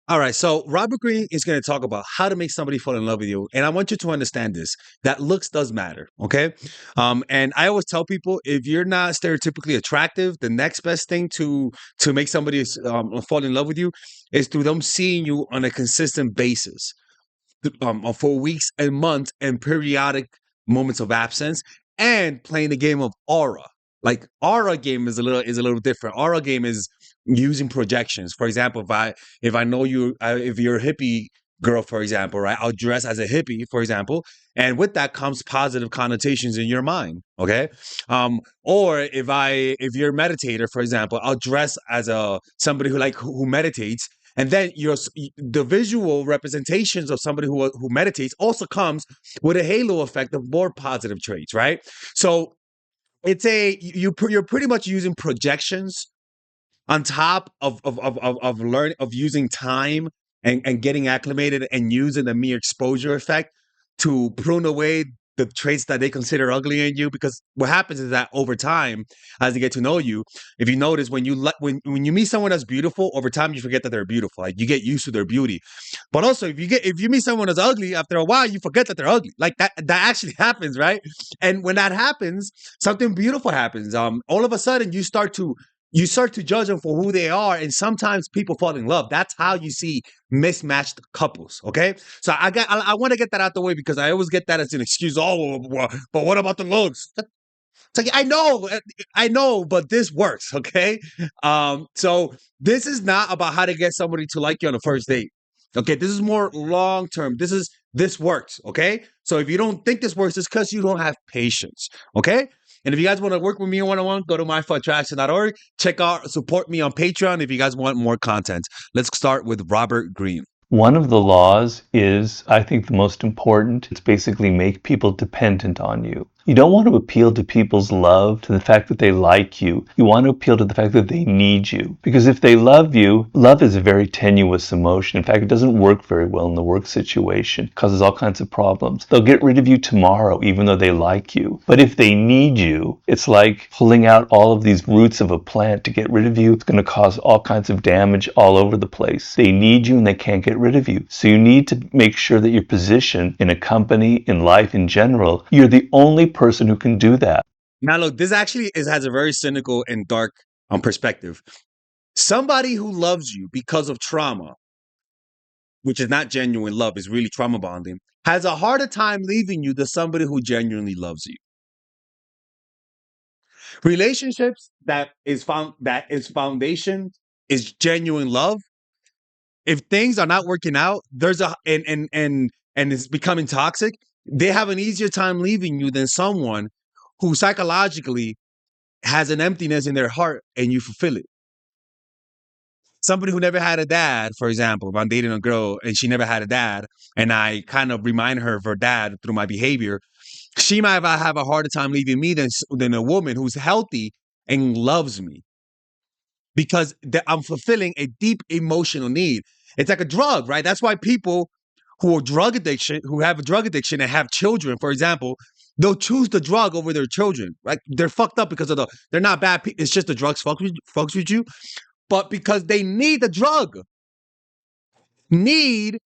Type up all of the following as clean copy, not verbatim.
All right, so Robert Greene is going to talk about how to make somebody fall in love with you, and I want you to understand this: that looks does matter, okay? And I always tell people if you're not stereotypically attractive, the next best thing to make somebody fall in love with you is through them seeing you on a consistent basis, for weeks and months and periodic moments of absence, and playing the game of aura. Like aura game is a little different. Aura game is using projections. For example, if I know you, if you're a hippie girl, for example, right? I'll dress as a hippie, for example, and with that comes positive connotations in your mind. Okay, or if you're a meditator, for example, I'll dress as a somebody who meditates, and then the visual representations of somebody who meditates also comes with a halo effect of more positive traits, right? So you're pretty much using projections on top of learning of using time and getting acclimated and using the mere exposure effect to prune away the traits that they consider ugly in you. Because what happens is that over time, as they get to know you, if you notice when you meet someone that's beautiful, over time you forget that they're beautiful. Like you get used to their beauty. But also if you meet someone that's ugly, after a while you forget that they're ugly. Like that actually happens, right? And when that happens, something beautiful happens. All of a sudden you start to judge them for who they are, and sometimes people fall in love. That's how you see mismatched couples. Okay, so I want to get that out the way because I always get that as an excuse. Oh, but what about the looks? It's like I know, but this works. Okay, so this is not about how to get somebody to like you on the first date. Okay, this is more long term. This works. Okay, so if you don't think this works, it's because you don't have patience. Okay. And if you guys want to work with me one on one, go to myfoottraction.org. Check out, support me on Patreon if you guys want more content. Let's start with Robert Greene. One of the laws is, I think, the most important. It's basically make people dependent on you. You don't want to appeal to people's love, to the fact that they like you. You want to appeal to the fact that they need you. Because if they love you, love is a very tenuous emotion. In fact, it doesn't work very well in the work situation. It causes all kinds of problems. They'll get rid of you tomorrow, even though they like you. But if they need you, it's like pulling out all of these roots of a plant to get rid of you. It's going to cause all kinds of damage all over the place. They need you and they can't get rid of you. So you need to make sure that your position in a company, in life in general, you're the only person who can do that. Now, look, this actually has a very cynical and dark perspective. Somebody who loves you because of trauma, which is not genuine love, is really trauma bonding, has a harder time leaving you than somebody who genuinely loves you. Relationships that is foundation is genuine love. If things are not working out, there's a and it's becoming toxic, they have an easier time leaving you than someone who psychologically has an emptiness in their heart and you fulfill it. Somebody who never had a dad, for example, if I'm dating a girl and she never had a dad, and I kind of remind her of her dad through my behavior, she might have a harder time leaving me than a woman who's healthy and loves me because I'm fulfilling a deep emotional need. It's like a drug, right? That's why people who have a drug addiction and have children, for example, they'll choose the drug over their children, right? They're fucked up because they're not bad. It's just the drugs fucks with you, but because they need the drug. Need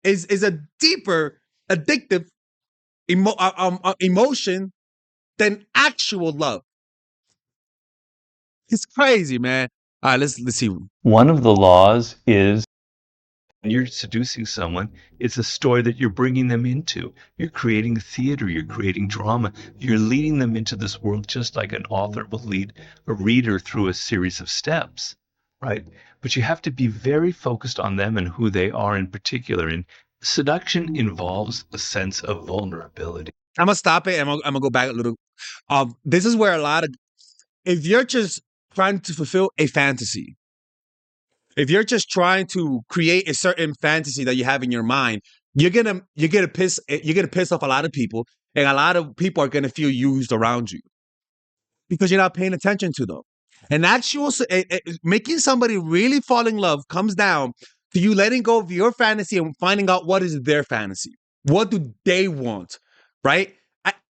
is a deeper addictive emotion than actual love. It's crazy, man. All right, let's see. One of the laws is when you're seducing someone, it's a story that you're bringing them into. You're creating theater, you're creating drama, you're leading them into this world just like an author will lead a reader through a series of steps, right? But you have to be very focused on them and who they are in particular. And seduction involves a sense of vulnerability. I'm gonna stop it. And I'm gonna go back a little. This is where if you're just trying to fulfill a fantasy, if you're just trying to create a certain fantasy that you have in your mind, you're gonna piss off a lot of people, and a lot of people are gonna feel used around you because you're not paying attention to them. And making somebody really fall in love comes down to you letting go of your fantasy and finding out what is their fantasy. What do they want, right?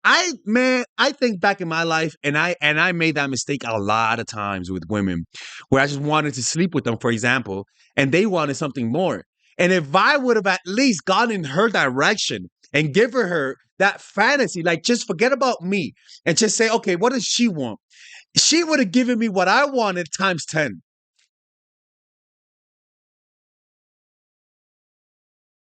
I think back in my life, and I made that mistake a lot of times with women, where I just wanted to sleep with them, for example, and they wanted something more. And if I would have at least gone in her direction and given her that fantasy, like just forget about me and just say, okay, what does she want? She would have given me what I wanted times 10.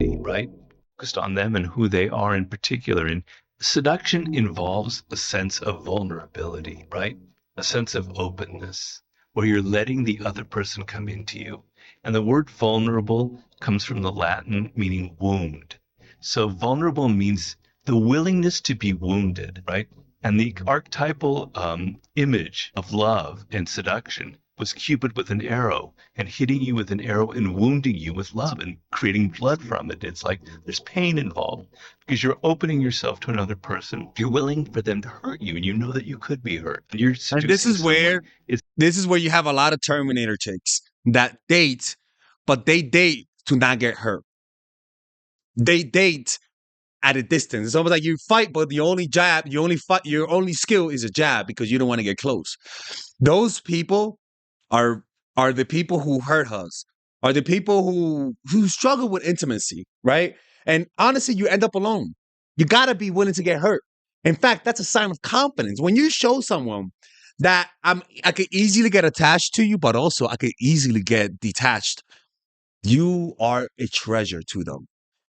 Right? Focused on them and who they are in particular. And seduction involves a sense of vulnerability, right? A sense of openness where you're letting the other person come into you. And the word vulnerable comes from the Latin meaning wound. So vulnerable means the willingness to be wounded, right? And the archetypal image of love and seduction was Cupid with an arrow and hitting you with an arrow and wounding you with love and creating blood from it. It's like there's pain involved because you're opening yourself to another person. You're willing for them to hurt you and you know that you could be hurt. And you're And this seducing is someone. where this is where you have a lot of Terminator chicks that date, but they date to not get hurt. They date at a distance. It's almost like you fight, but the only jab, you only fight, your only skill is a jab because you don't want to get close. Those people are are the people who hurt us, are the people who struggle with intimacy, right? And honestly, you end up alone. You gotta be willing to get hurt. In fact, that's a sign of confidence. When you show someone that I could easily get attached to you, but also I could easily get detached, you are a treasure to them.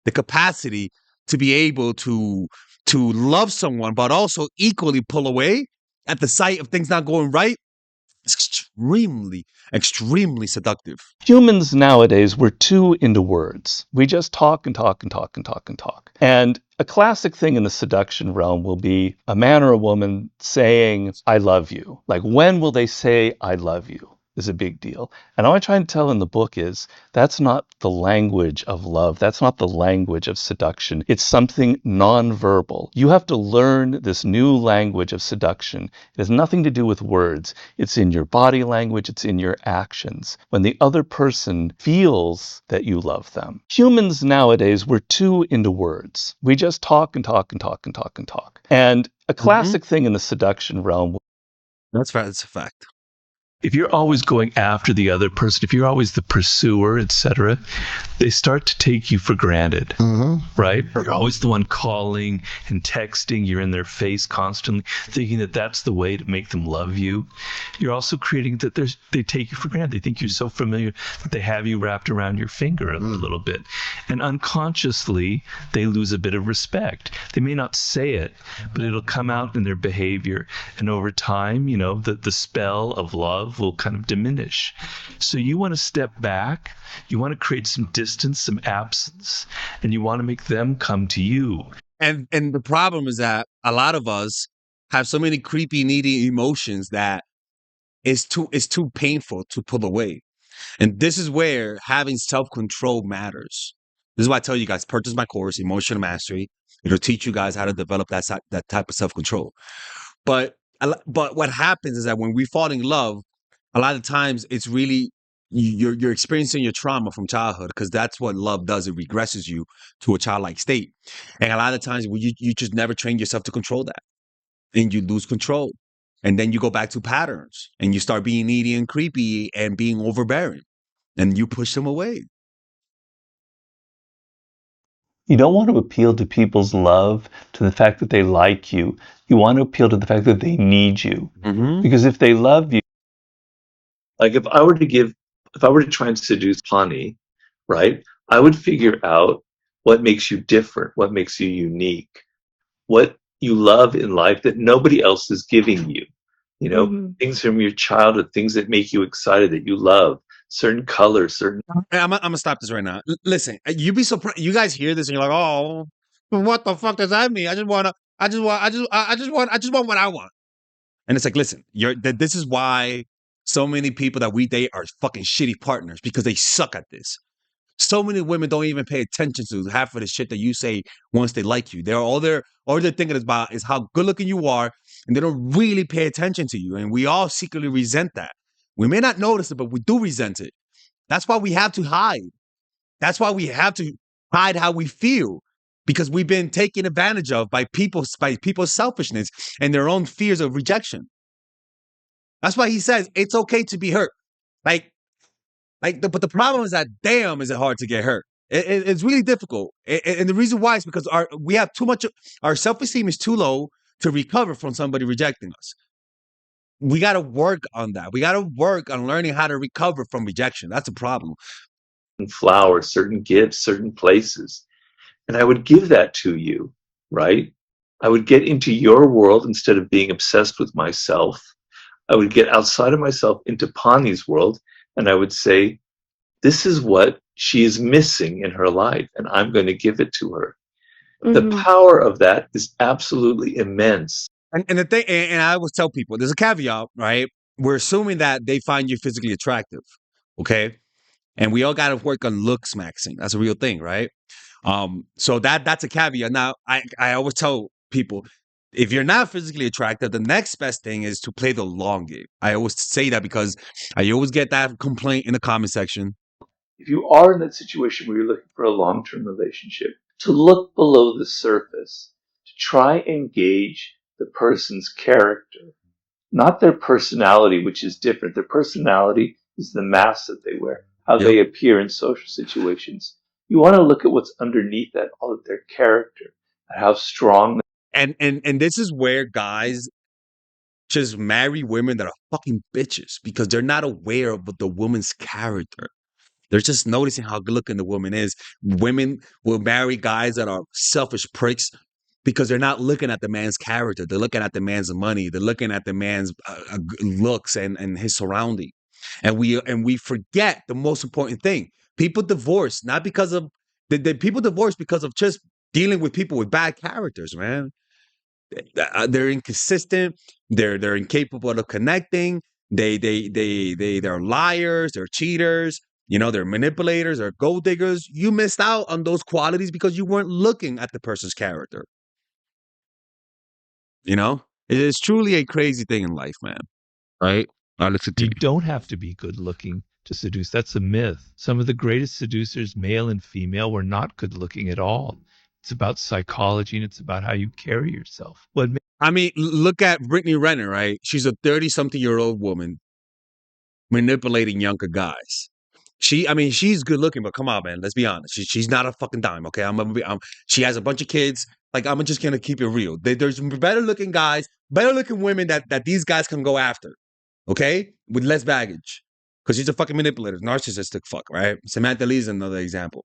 The capacity to be able to love someone, but also equally pull away at the sight of things not going right is extremely, extremely seductive. Humans nowadays, we're too into words. We just talk and talk and talk and talk and talk. And a classic thing in the seduction realm will be a man or a woman saying, I love you. Like, when will they say, I love you? Is a big deal. And all I try and tell in the book is that's not the language of love. That's not the language of seduction. It's something nonverbal. You have to learn this new language of seduction. It has nothing to do with words. It's in your body language. It's in your actions. When the other person feels that you love them. Humans nowadays, we're too into words. We just talk and talk and talk and talk and talk. And a classic thing in the seduction realm. That's a fact. If you're always going after the other person, if you're always the pursuer, etc., they start to take you for granted, right? You're always the one calling and texting. You're in their face constantly, thinking that that's the way to make them love you. You're also creating that they take you for granted. They think you're so familiar that they have you wrapped around your finger a little bit. And unconsciously, they lose a bit of respect. They may not say it, but it'll come out in their behavior. And over time, the spell of love will kind of diminish. So you want to step back, you want to create some distance, some absence, and you want to make them come to you. And the problem is that a lot of us have so many creepy, needy emotions that it's too painful to pull away. And this is where having self-control matters. This is why I tell you guys, purchase my course, Emotional Mastery. It'll teach you guys how to develop that type of self-control. But what happens is that when we fall in love, a lot of times it's really you're experiencing your trauma from childhood because that's what love does. It regresses you to a childlike state. And a lot of times you just never train yourself to control that. And you lose control. And then you go back to patterns and you start being needy and creepy and being overbearing. And you push them away. You don't want to appeal to people's love, to the fact that they like you. You want to appeal to the fact that they need you. Because if they love you, like if I were to try and seduce Connie, right, I would figure out what makes you different, what makes you unique, what you love in life that nobody else is giving you. Things from your childhood, things that make you excited, that you love, certain colors, certain. I'm gonna stop this right now. Listen, you'd be surprised. You guys hear this and you're like, "Oh, what the fuck does that mean? I just want what I want." And it's like, listen, this is why so many people that we date are fucking shitty partners because they suck at this. So many women don't even pay attention to half of the shit that you say once they like you. All they're thinking about is how good looking you are, and they don't really pay attention to you. And we all secretly resent that. We may not notice it, but we do resent it. That's why we have to hide. That's why we have to hide how we feel. because we've been taken advantage of by people's selfishness and their own fears of rejection. That's why he says it's okay to be hurt. Like, but the problem is that damn, is it hard to get hurt. It's really difficult, and the reason why is because we have too much. Our self-esteem is too low to recover from somebody rejecting us. We got to work on that. We got to work on learning how to recover from rejection. That's a problem. Flowers, certain gifts, certain places. And I would give that to you, right? I would get into your world instead of being obsessed with myself. I would get outside of myself into Pani's world, and I would say, this is what she is missing in her life, and I'm going to give it to her. The power of that is absolutely immense. And the thing, and I always tell people, there's a caveat, right? We're assuming that they find you physically attractive, okay? And we all got to work on looks maxing. That's a real thing, right? So that's a caveat. Now, I always tell people, if you're not physically attractive, the next best thing is to play the long game. I always say that because I always get that complaint in the comment section. If you are in that situation where you're looking for a long-term relationship, to look below the surface, to try and gauge the person's character, not their personality, which is different. Their personality is the mask that they wear, how Yep. they appear in social situations. You want to look at what's underneath that, all of their character, and how strong. And this is where guys just marry women that are fucking bitches because they're not aware of the woman's character. They're just noticing how good looking the woman is. Women will marry guys that are selfish pricks because they're not looking at the man's character. They're looking at the man's money. They're looking at the man's looks and his surrounding. And we forget the most important thing. People divorce not because of the people divorce because of just dealing with people with bad characters, man. They're inconsistent. They're incapable of connecting. They're liars. They're cheaters. They're manipulators. They're gold diggers. You missed out on those qualities because you weren't looking at the person's character. It is truly a crazy thing in life, man. Right? Let's You continue. don't have to be good looking to seduce. That's a myth. Some of the greatest seducers, male and female, were not good looking at all. It's about psychology and it's about how you carry yourself. I mean, look at Brittany Renner, right? She's a 30-something-year-old woman manipulating younger guys. She's good looking, but come on, man. Let's be honest. She's not a fucking dime, okay? She has a bunch of kids. Like, I'm just gonna keep it real. There's better looking guys, better looking women that these guys can go after, okay? With less baggage. Because she's a fucking manipulator, narcissistic fuck, right? Samantha Lee's another example.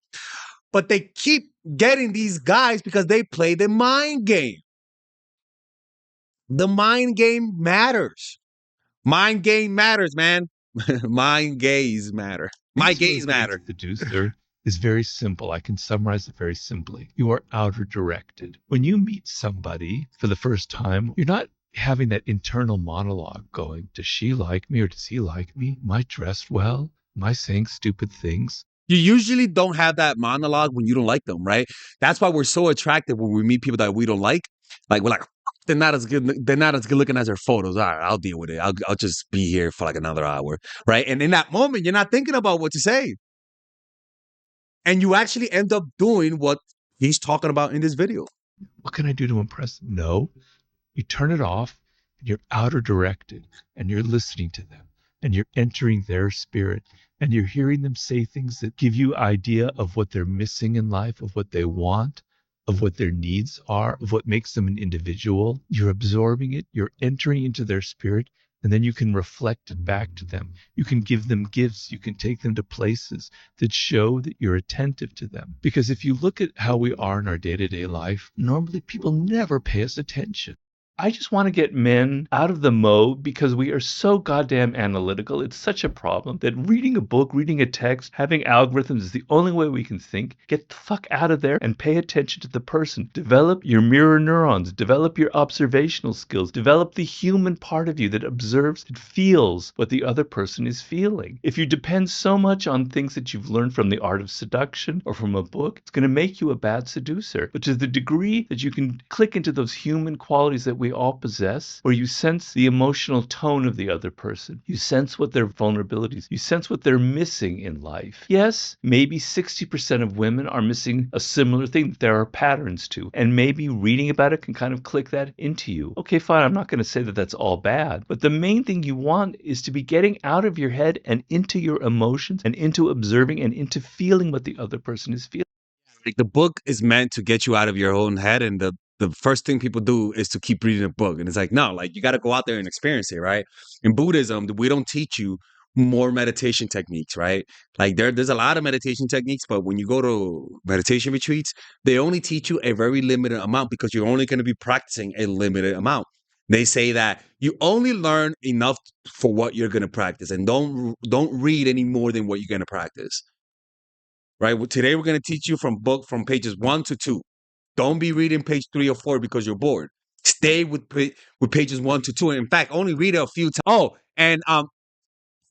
But they keep getting these guys because they play the mind game. The mind game matters. Mind game matters, man. Mind gaze matter. My gaze matter. Seducer is very simple. I can summarize it very simply. You are outer directed. When you meet somebody for the first time, you're not having that internal monologue going, does she like me or does he like me? Am I dressed well? Am I saying stupid things? You usually don't have that monologue when you don't like them, right? That's why we're so attractive when we meet people that we don't like. Like, we're like, they're not as good. They're not as good looking as their photos. All right, I'll deal with it. I'll just be here for like another hour, right? And in that moment, you're not thinking about what to say, and you actually end up doing what he's talking about in this video. What can I do to impress them? No. You turn it off and you're outer directed and you're listening to them and you're entering their spirit and you're hearing them say things that give you idea of what they're missing in life, of what they want, of what their needs are, of what makes them an individual. You're absorbing it, you're entering into their spirit, and then you can reflect it back to them. You can give them gifts. You can take them to places that show that you're attentive to them. Because if you look at how we are in our day-to-day life, normally people never pay us attention. I just want to get men out of the mode because we are so goddamn analytical. It's such a problem that reading a book, reading a text, having algorithms is the only way we can think. Get the fuck out of there and pay attention to the person. Develop your mirror neurons. Develop your observational skills. Develop the human part of you that observes and feels what the other person is feeling. If you depend so much on things that you've learned from the art of seduction or from a book, it's going to make you a bad seducer. But to the degree that you can click into those human qualities that we we all possess, where you sense the emotional tone of the other person. You sense what their vulnerabilities, you sense what they're missing in life. Yes, maybe 60% of women are missing a similar thing that there are patterns to, and maybe reading about it can kind of click that into you. Okay, fine, I'm not going to say that that's all bad, but the main thing you want is to be getting out of your head and into your emotions and into observing and into feeling what the other person is feeling. Like the book is meant to get you out of your own head, and the first thing people do is to keep reading a book, and it's like, no, like you got to go out there and experience it, right? In Buddhism, we don't teach you more meditation techniques, right? Like there's a lot of meditation techniques, but when you go to meditation retreats, they only teach you a very limited amount because you're only going to be practicing a limited amount. They say that you only learn enough for what you're going to practice, and don't read any more than what you're going to practice. Right. Today we're going to teach you from pages 1 to 2. Don't be reading page 3 or 4 because you're bored. Stay with pages 1 to 2. And in fact, only read it a few times. Oh, and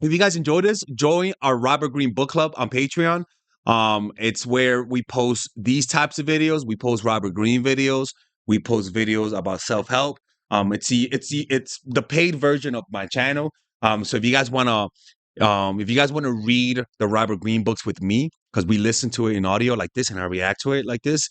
if you guys enjoy this, join our Robert Greene book club on Patreon. It's where we post these types of videos. We post Robert Greene videos. We post videos about self-help. It's the paid version of my channel. So if you guys wanna read the Robert Greene books with me, because we listen to it in audio like this and I react to it like this,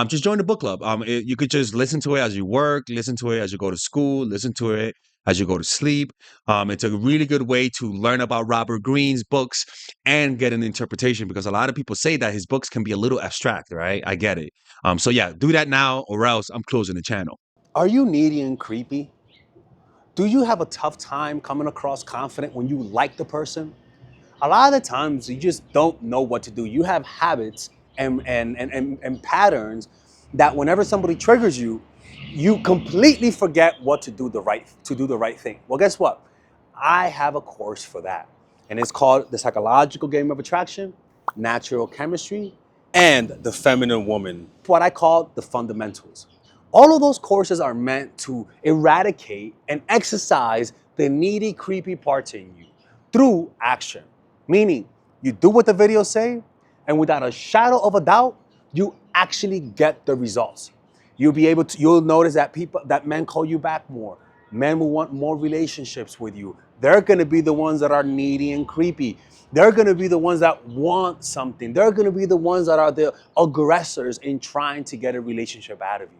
just join the book club. You could just listen to it as you work, listen to it as you go to school, listen to it as you go to sleep. It's a really good way to learn about Robert Greene's books and get an interpretation because a lot of people say that his books can be a little abstract, right? I get it. So yeah, do that now or else I'm closing the channel. Are you needy and creepy? Do you have a tough time coming across confident when you like the person? A lot of the times you just don't know what to do. You have habits and patterns that whenever somebody triggers you, you completely forget what to do the right thing. Well, guess what? I have a course for that. And it's called The Psychological Game of Attraction, Natural Chemistry, and The Feminine Woman. What I call the fundamentals. All of those courses are meant to eradicate and exercise the needy, creepy parts in you through action. Meaning, you do what the videos say, and without a shadow of a doubt, you actually get the results. You'll notice that men call you back more. Men will want more relationships with you. They're gonna be the ones that are needy and creepy. They're gonna be the ones that want something. They're gonna be the ones that are the aggressors in trying to get a relationship out of you.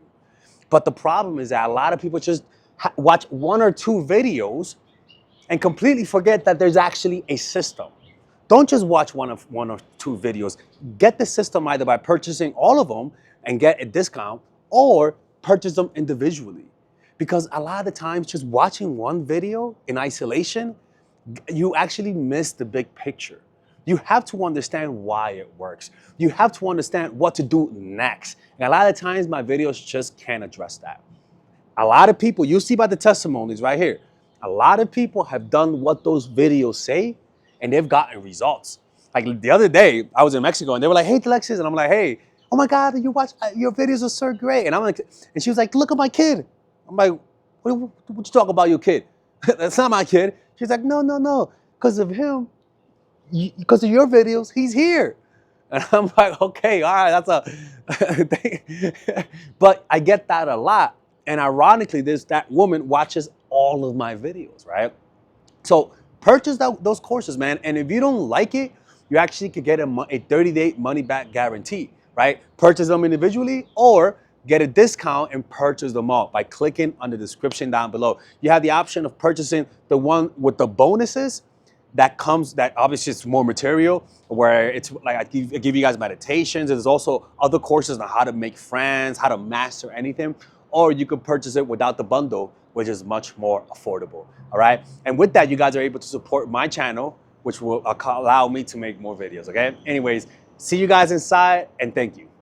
But the problem is that a lot of people just watch 1 or 2 videos and completely forget that there's actually a system. Don't just watch one or two videos. Get the system either by purchasing all of them and get a discount or purchase them individually. Because a lot of the times just watching one video in isolation, you actually miss the big picture. You have to understand why it works. You have to understand what to do next. And a lot of times my videos just can't address that. A lot of people, you see by the testimonies right here, a lot of people have done what those videos say and they've gotten results. Like the other day, I was in Mexico and they were like, hey, Alexis. And I'm like, hey, oh my God, your videos are so great. And I'm like, and she was like, look at my kid. I'm like, what you talk about your kid? That's not my kid. She's like, no. Because of him, because of your videos, he's here. And I'm like, okay, all right, that's a, but I get that a lot. And ironically, that woman watches all of my videos, right? So purchase those courses, man. And if you don't like it, you actually could get a 30-day money back guarantee, right? Purchase them individually or get a discount and purchase them all by clicking on the description down below. You have the option of purchasing the one with the bonuses that obviously it's more material where it's like I give you guys meditations. There's also other courses on how to make friends, how to master anything, or you could purchase it without the bundle, which is much more affordable. All right. And with that, you guys are able to support my channel, which will allow me to make more videos. Okay. Anyways, see you guys inside and thank you.